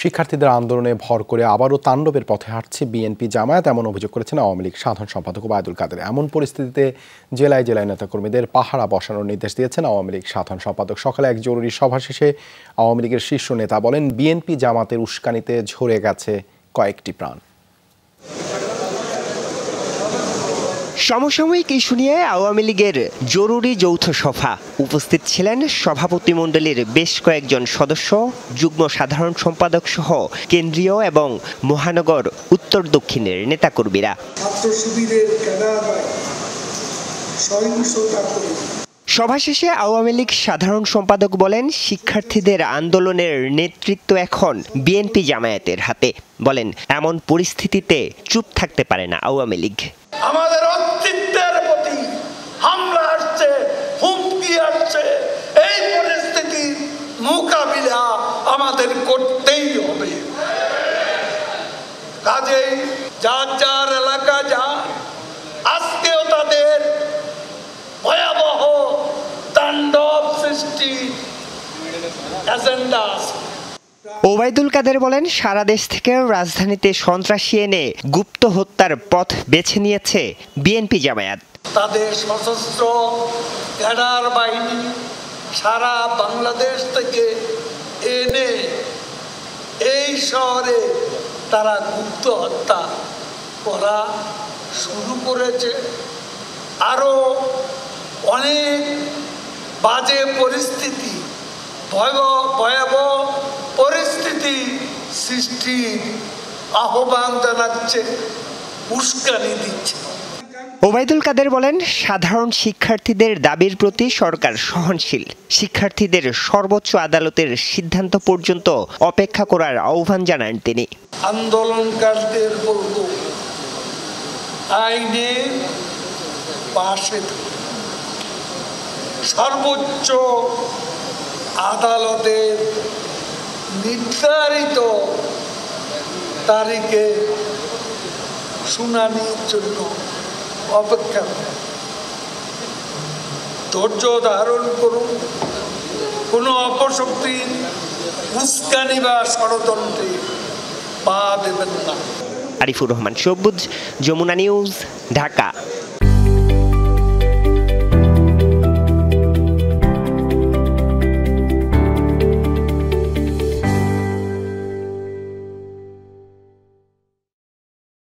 শিক্ষার্থীদের আন্দোলনে ভর করে আবারও তাণ্ডবের পথে হাঁটছে বিএনপি জামায়াত, এমন অভিযোগ করেছেন আওয়ামী লীগ সাধারণ সম্পাদক ওবায়দুল কাদের। এমন পরিস্থিতিতে জেলায় জেলায় নেতাকর্মীদের পাহারা বসানোর নির্দেশ দিয়েছেন আওয়ামী লীগ সাধারণ সম্পাদক। সকালে এক জরুরি সভা শেষে আওয়ামী লীগের শীর্ষ নেতা বলেন, বিএনপি জামাতের উস্কানিতে ঝরে গেছে কয়েকটি প্রাণ। সমসাময়িক ইস্যু নিয়ে আওয়ামী লীগের জরুরি যৌথ সভা। উপস্থিত ছিলেন সভাপতিমণ্ডলীর বেশ কয়েকজন সদস্য, যুগ্ম সাধারণ সম্পাদক সহ কেন্দ্রীয় এবং মহানগর উত্তর দক্ষিণের নেতাকর্মীরা। সভা শেষে আওয়ামী লীগ সাধারণ সম্পাদক বলেন, শিক্ষার্থীদের আন্দোলনের নেতৃত্ব এখন বিএনপি জামায়াতের হাতে। বলেন, এমন পরিস্থিতিতে চুপ থাকতে পারে না আওয়ামী লীগ। আমাদের অস্তিত্বের প্রতি হামলা আসছে, হুমকি আসছে, এই পরিস্থিতির মোকাবিলা আমাদের করতেই হবে। কাজেই যার যার এলাকা যা, আজকেও তাদের ভয়াবহ তাণ্ডব সৃষ্টি এজেন্ডা আছে। ওবায়দুল কাদের বলেন, সারা দেশ থেকে রাজধানীতে সন্ত্রাসী এনে গুপ্ত হত্যার পথ বেছে নিয়েছে বিএনপি জামায়াত। তাদের সশস্ত্র ক্যাডার বাহিনী সারা বাংলাদেশ থেকে এনে এই শহরে তারা গুপ্ত হত্যা করা শুরু করেছে। আরও অনেক বাজে পরিস্থিতি, ভয়াবহ পরিস্থিতি সৃষ্টির আহ্বান জানাচ্ছে, উস্কানি দিচ্ছে। ওবায়দুল কাদের বলেন, সাধারণ শিক্ষার্থীদের দাবির প্রতি সরকার সহনশীল। শিক্ষার্থীদের সর্বোচ্চ আদালতের সিদ্ধান্ত পর্যন্ত অপেক্ষা করার আহ্বান জানান তিনি। আন্দোলনকারীদের বলব, আইনের পাশে সর্বোচ্চ আদালতের নির্ধারিত তারিখে শুনানির জন্য অপেক্ষা করুন, ধৈর্য ধারণ করুন। কোনো অপশক্তির উস্কানি বা ষড়যন্ত্রে পা দেবেন না। আরিফুর রহমান সবুজ, যমুনা নিউজ, ঢাকা।